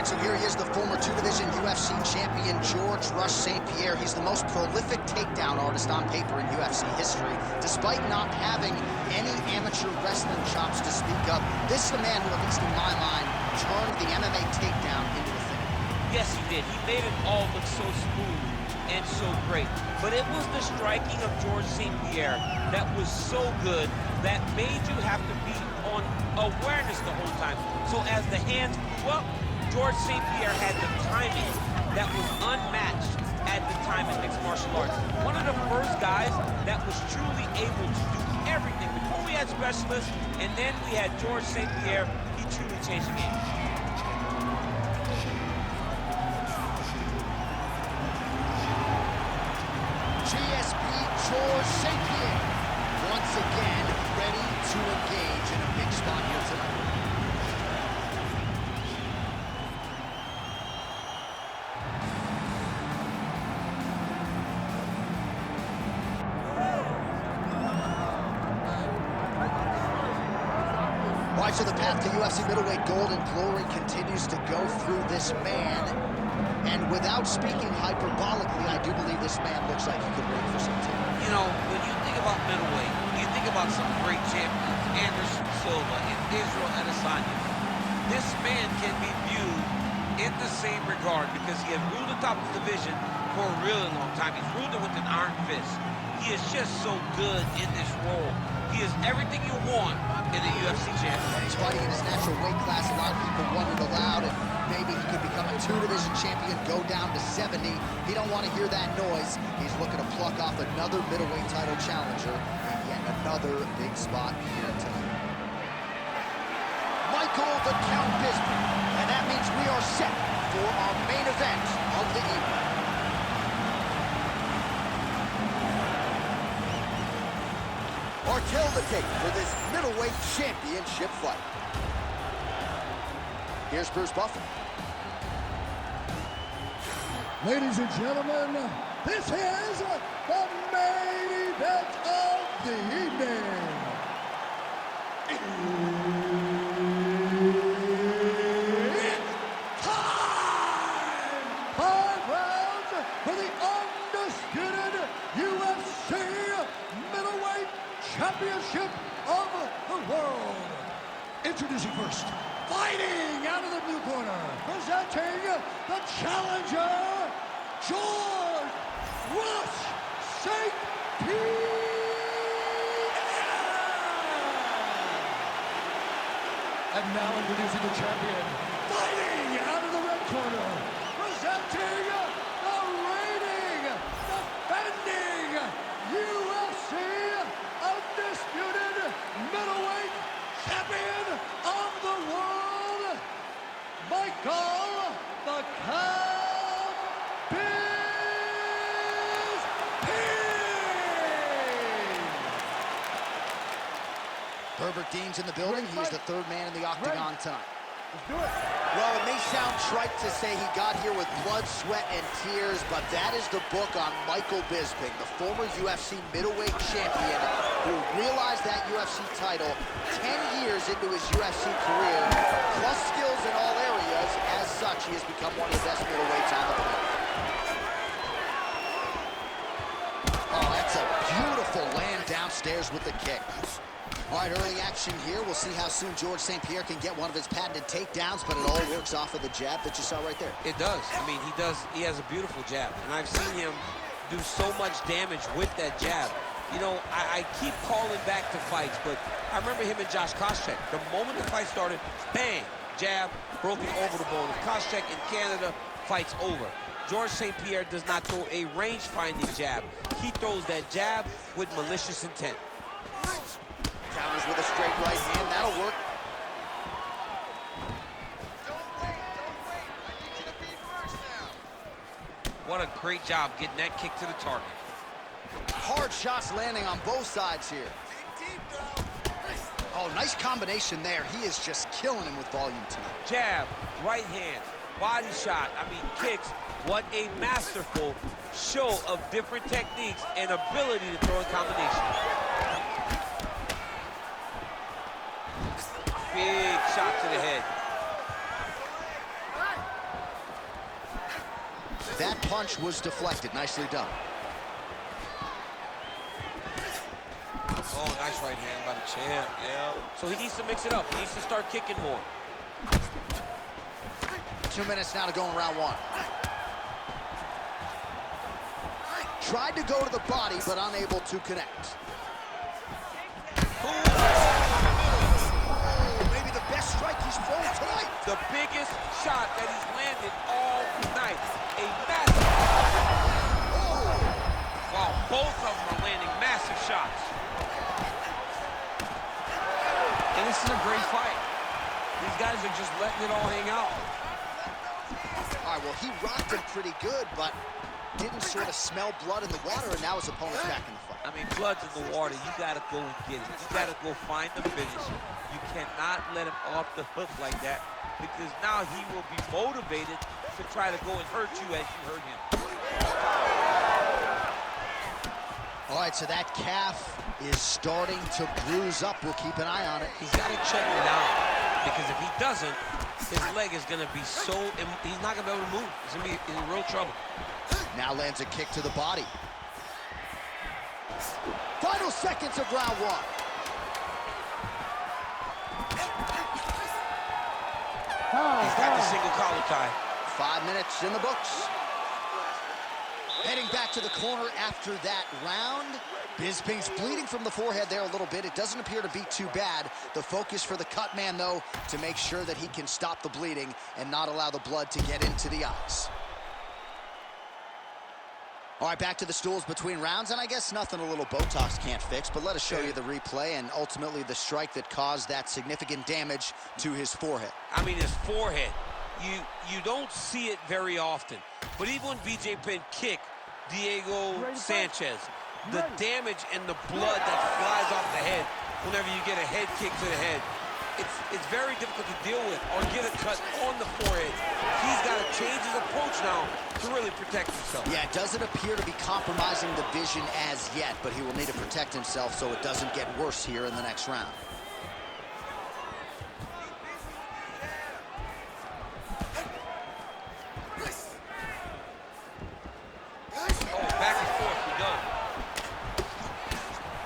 right, so here he is, the former two-division UFC champion, George "Rush" St. Pierre. He's the most prolific takedown artist on paper in UFC history. Despite not having any amateur wrestling chops to speak of, this is the man who, at least in my mind, turned the MMA takedown into a thing. Yes, he did. He made it all look so smooth and so great. But it was the striking of George St. Pierre that was so good that made you have to be on awareness the whole time. So as the hands flew up, George St. Pierre had the timing that was unmatched at the time in mixed martial arts. One of the first guys that was truly able to do everything. Before we had specialists, and then we had George St. Pierre, he truly changed the game. GSP George St. Pierre, once again ready to engage in a big spot here tonight. All right, so the path to UFC middleweight gold and glory continues to go through this man. And without speaking hyperbolically, I do believe this man looks like he could win for some team. You know, when you think about middleweight, you think about some great champions, Anderson Silva and Israel Adesanya. This man can be viewed in the same regard because he has ruled the top of the division for a really long time. He's ruled it with an iron fist. He is just so good in this role. He is everything you want in a UFC champion. He's fighting in his natural weight class. A lot of people wondered aloud if maybe he could become a two-division champion, go down to 70. He don't want to hear that noise. He's looking to pluck off another middleweight title challenger in yet another big spot here tonight. Michael the Count Bisping. And that means we are set for our main event of the evening. Or kill the tape for this middleweight championship fight. Here's Bruce Buffer. Ladies and gentlemen, this is the main event of the evening. It's time! 5 rounds for the undisputed UFC middleweight championship of the world. Introducing first, fighting out of the blue corner, presenting the challenger, George "Rush" St. Pierre. And now introducing the champion, fighting out of the red corner, presenting the reigning, defending UFC undisputed middleweight champion of the world, Michael the Count Bisping. Herbert Dean's in the building. He's the third man in the octagon tonight. Let's do it. Well, it may sound trite to say he got here with blood, sweat, and tears, but that is the book on Michael Bisping, the former UFC middleweight champion who realized that UFC title 10 years into his UFC career, plus skills in all areas. As such, he has become one of the best middleweights on the planet. Oh, that's a beautiful land downstairs with the kick. All right, early action here. We'll see how soon George St. Pierre can get one of his patented takedowns, but it all works off of the jab that you saw right there. It does. I mean, he does. He has a beautiful jab, and I've seen him do so much damage with that jab. You know, I keep calling back to fights, but I remember him and Josh Koscheck. The moment the fight started, bang, jab, broken over the bone. Koscheck in Canada, fight's over. George St. Pierre does not throw a range-finding jab. He throws that jab with malicious intent. Counters with a straight right hand. That'll work. What a great job getting that kick to the target. Hard shots landing on both sides here. Oh, nice combination there. He is just killing him with volume tonight. Jab, right hand, body shot, I mean kicks. What a masterful show of different techniques and ability to throw in combination. Big shot to the head. punch was deflected. Nicely done. Oh, nice right hand by the champ, yeah. So he needs to mix it up. He needs to start kicking more. 2 minutes now to go in round one. Tried to go to the body, but unable to connect. Maybe the best strike he's thrown tonight. The biggest shot that he's landed all night. A massive. Oh. Wow, both of them are landing massive shots. And this is a great fight. These guys are just letting it all hang out. All right, well, he rocked him pretty good, but didn't sort of smell blood in the water, and now his opponent's back in the fight. I mean, blood's in the water. You got to go and get it. You got to go find the finish. You cannot let him off the hook like that, because now he will be motivated to try to go and hurt you as you hurt him. All right, so that calf is starting to bruise up. We'll keep an eye on it. He's got to check it out, because if he doesn't, his leg is going to be so... He's not going to be able to move. He's going to be in real trouble. Now lands a kick to the body. Final seconds of round one. He's got the single collar tie. 5 minutes in the books. Heading back to the corner after that round. Bisping's bleeding from the forehead there a little bit. It doesn't appear to be too bad. The focus for the cut man, though, to make sure that he can stop the bleeding and not allow the blood to get into the eyes. All right, back to the stools between rounds, and I guess nothing a little Botox can't fix, but let us show you the replay and ultimately the strike that caused that significant damage to his forehead. I mean, his forehead. You don't see it very often, but even when BJ Penn kicked Diego Sanchez, the damage and the blood that flies off the head whenever you get a head kick to the head, it's very difficult to deal with or get a cut on the forehead. He's got to change his approach now to really protect himself. Yeah, it doesn't appear to be compromising the vision as yet, but he will need to protect himself so it doesn't get worse here in the next round.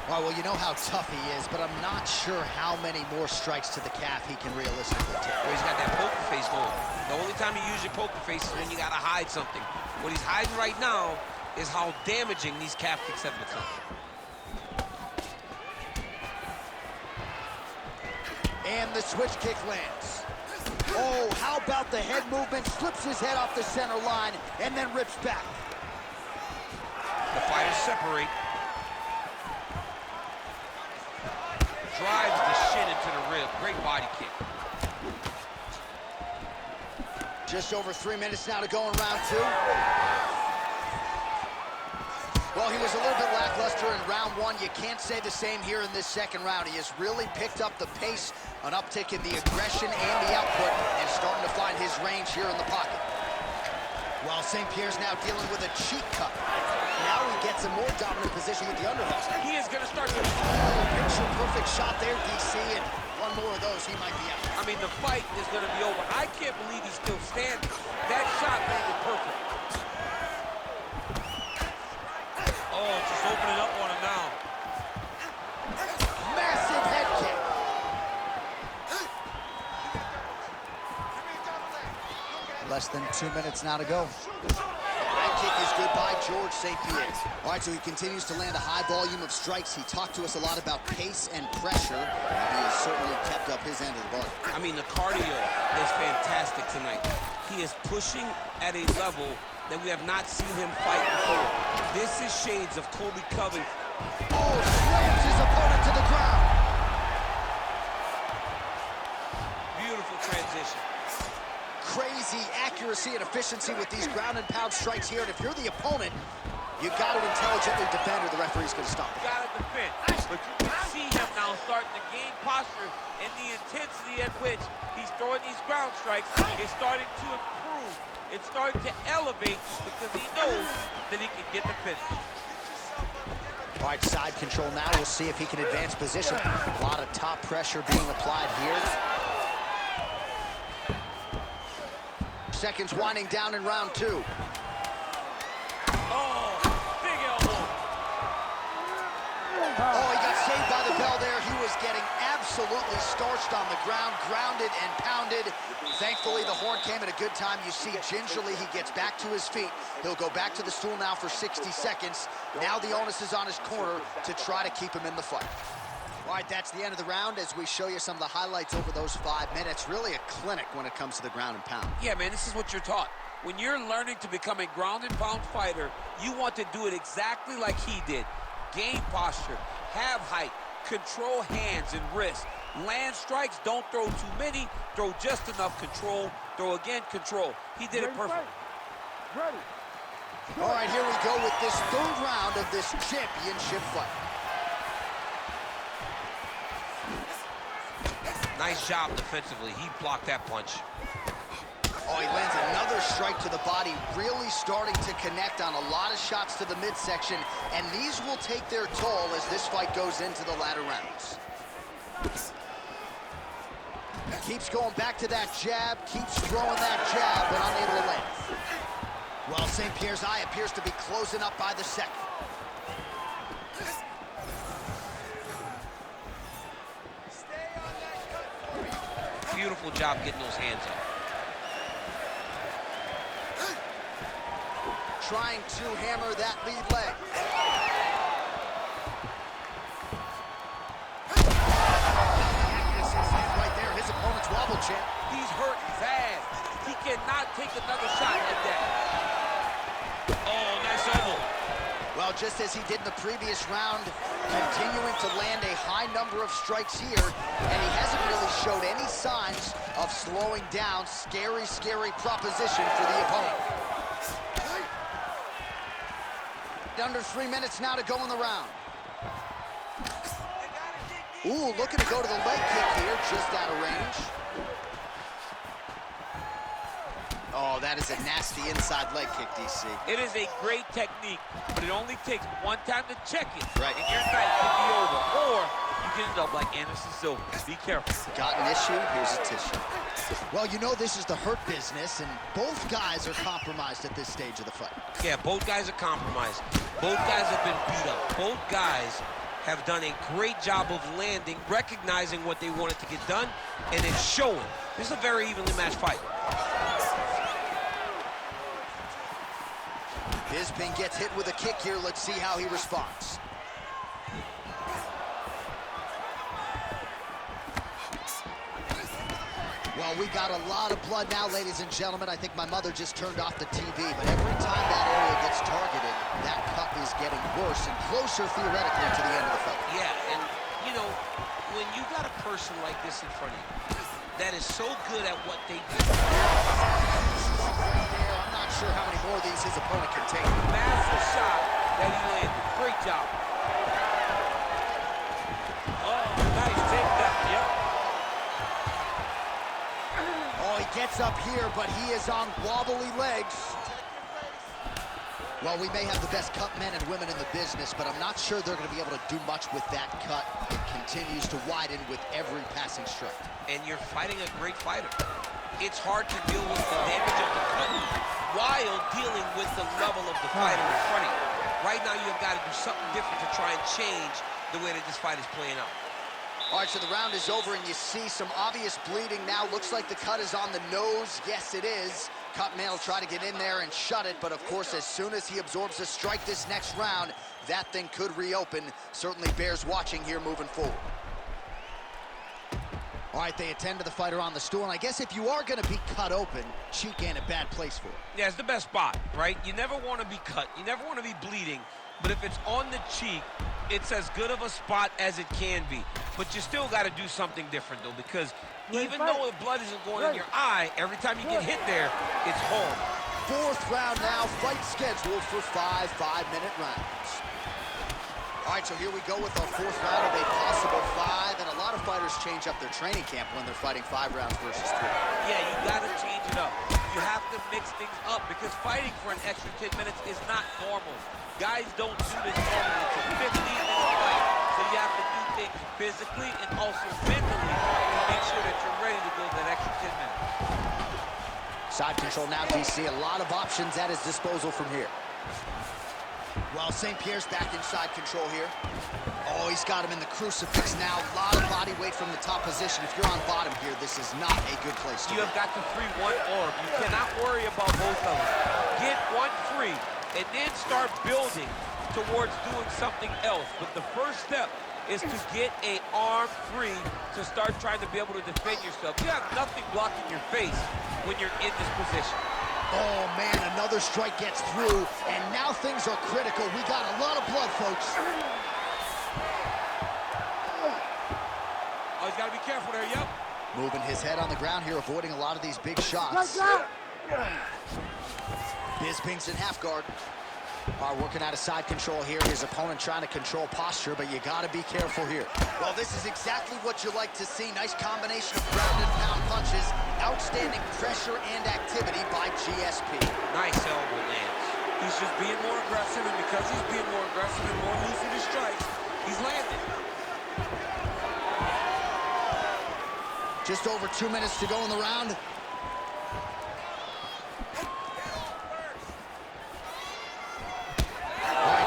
All right, well, you know how tough he is, but I'm not sure how many more strikes to the calf he can realistically take. Well, he's got that poker face going. The only time you use your poker face is when you got to hide something. What he's hiding right now is how damaging these calf kicks have become. And the switch kick lands. Oh, how about the head movement? Slips his head off the center line and then rips back. The fighters separate. Drives the shin into the rib. Great body kick. Just over 3 minutes now to go in round two. Well, he was a little bit lackluster in round one. You can't say the same here in this second round. He has really picked up the pace, an uptick in the aggression and the output, and starting to find his range here in the pocket. While St. Pierre's now dealing with a cheek cut. Now he gets a more dominant position with the underhook. He is going to start to... Picture-perfect shot there, DC, and one more of those, he might be out. I mean, the fight is going to be over. I can't believe he's still standing. That shot landed perfect. Oh, just opening up on him now. Massive head kick. Less than 2 minutes now to go. That kick is good by George St. Pierre. All right, so he continues to land a high volume of strikes. He talked to us a lot about pace and pressure. He has certainly kept up his end of the bargain. I mean, the cardio is fantastic tonight. He is pushing at a level that we have not seen him fight before. This is shades of Colby Covington. Oh, slams his opponent to the ground. Beautiful transition. Crazy accuracy and efficiency with these ground and pound strikes here. And if you're the opponent, you got to intelligently defend or the referee's going to stop it. You got to defend. But you can see him now starting to gain posture, and the intensity at which he's throwing these ground strikes is starting to improve. It's starting to elevate because he knows that he can get the finish. All right, side control now. We'll see if he can advance position. A lot of top pressure being applied here. Seconds winding down in round two. Oh, he got saved by the bell there. He was getting absolutely starched on the ground, grounded and pounded. Thankfully, the horn came at a good time. You see, gingerly, he gets back to his feet. He'll go back to the stool now for 60 seconds. Now the onus is on his corner to try to keep him in the fight. All right, that's the end of the round as we show you some of the highlights over those 5 minutes. Really a clinic when it comes to the ground and pound. Yeah, man, this is what you're taught. When you're learning to become a ground and pound fighter, you want to do it exactly like he did. Gain posture, have height, control hands and wrists. Land strikes, don't throw too many, throw just enough, control, throw again, control. He did it perfect. Ready. All right, here we go with this 3rd round of this championship fight. Nice job defensively. He blocked that punch. Oh, he lands another strike to the body, really starting to connect on a lot of shots to the midsection, and these will take their toll as this fight goes into the latter rounds. Keeps going back to that jab, keeps throwing that jab, but unable to land. Well, St. Pierre's eye appears to be closing up by the second. Beautiful job getting those hands up. Trying to hammer that lead leg. Right there, his opponent's wobble champ. He's hurt fast. He cannot take another shot like that. Oh, nice elbow. Well, just as he did in the previous round, continuing to land a high number of strikes here, and he hasn't really showed any signs of slowing down. Scary, scary proposition for the opponent. Under 3 minutes now to go in the round. Ooh, looking to go to the leg kick here, just out of range. Oh, that is a nasty inside leg kick, DC. It is a great technique, but it only takes one time to check it. Right. And your night can be over. Or you can end up like Anderson Silva. Be careful. Got an issue? Here's a tissue. Well, you know this is the hurt business, and both guys are compromised at this stage of the fight. Yeah, both guys are compromised. Both guys have been beat up. Both guys have done a great job of landing, recognizing what they wanted to get done, and it's showing. This is a very evenly matched fight. Bisping gets hit with a kick here. Let's see how he responds. Well, we got a lot of blood now, ladies and gentlemen. I think my mother just turned off the TV, but every time that area gets targeted, that cut is getting worse and closer, theoretically, to the end of the fight. Yeah, and, you know, when you got a person like this in front of you that is so good at what they do. I'm not sure how many more of these his opponent can take. Massive shot that he landed. Great job. Oh, nice takedown. Yep. Oh, he gets up here, but he is on wobbly legs. Well, we may have the best cut men and women in the business, but I'm not sure they're going to be able to do much with that cut. It continues to widen with every passing strike. And you're fighting a great fighter. It's hard to deal with the damage of the cut while dealing with the level of the fighter in front of you. Right now, you've got to do something different to try and change the way that this fight is playing out. All right, so the round is over, and you see some obvious bleeding now. Looks like the cut is on the nose. Yes, it is. Cutman will try to get in there and shut it, but of course, as soon as he absorbs a strike this next round, that thing could reopen. Certainly bears watching here moving forward. All right, they attend to the fighter on the stool, and I guess if you are going to be cut open, cheek ain't a bad place for it. Yeah, it's the best spot, right? You never want to be cut. You never want to be bleeding. But if it's on the cheek, it's as good of a spot as it can be. But you still got to do something different, though, because even though the blood isn't going in your eye, every time you get hit there, it's home. Fourth round now, fight scheduled for 5 5-minute rounds. All right, so here we go with our fourth round of a possible 5, and a lot of fighters change up their training camp when they're fighting 5 rounds versus 3. Yeah, you got to change it up. You have to mix things up because fighting for an extra 10 minutes is not normal. Guys don't do this normally. It's a 15-minute fight, so you have to do things physically and also mentally to make sure that you're ready to go that extra 10 minutes. Side control now, DC. A lot of options at his disposal from here. Well, St. Pierre's back in side control here. Oh, he's got him in the crucifix now. A lot of body weight from the top position. If you're on bottom here, this is not a good place to be. You have got to free one arm. You cannot worry about both of them. Get one free, and then start building towards doing something else. But the first step is to get an arm free to start trying to be able to defend yourself. You have nothing blocking your face when you're in this position. Oh, man, another strike gets through, and now things are critical. We got a lot of blood, folks. Oh, he's got to be careful there, yep. Moving his head on the ground here, avoiding a lot of these big shots. Bisping's in half guard. Working out of side control here. His opponent trying to control posture, but you got to be careful here. Well, this is exactly what you like to see. Nice combination of ground and pound punches. Outstanding pressure and activity by GSP. Nice elbow lands. He's just being more aggressive, and because he's being more aggressive and more loose with his strikes, he's landing. Just over 2 minutes to go in the round.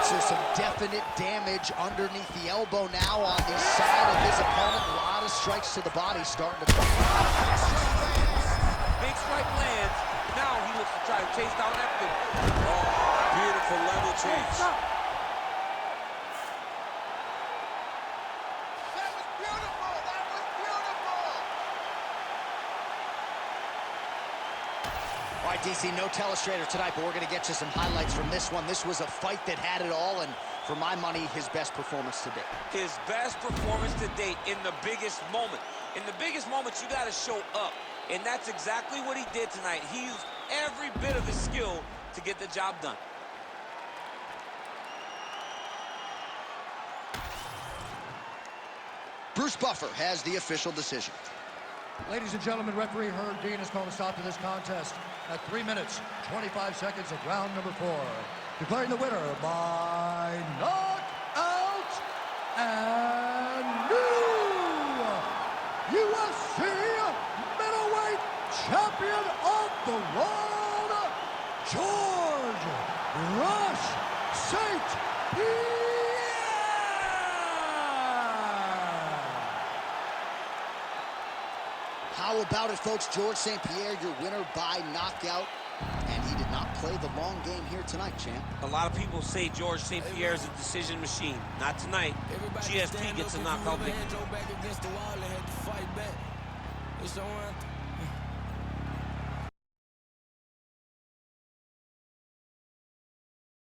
So some definite damage underneath the elbow now on the side of his opponent. A lot of strikes to the body starting to come. Big strike lands. Now he looks to try to chase down that thing. Oh, beautiful level change. That was beautiful! That was beautiful! All right, DC, no telestrator tonight, but we're going to get you some highlights from this one. This was a fight that had it all, and for my money, his best performance to date. His best performance to date in the biggest moment. In the biggest moments, you got to show up, and that's exactly what he did tonight. He used every bit of his skill to get the job done. Bruce Buffer has the official decision. Ladies and gentlemen, referee Herb Dean has called a stop to this contest at 3 minutes, 25 seconds of round number 4. Declaring the winner by knockout and new UFC middleweight champion of the world, George Rush St. Pierre. How about it, folks? George St. Pierre, your winner by knockout. And he did not play the long game here tonight, champ. A lot of people say George St. Pierre is a decision machine. Not tonight. GSP gets a knockout victory.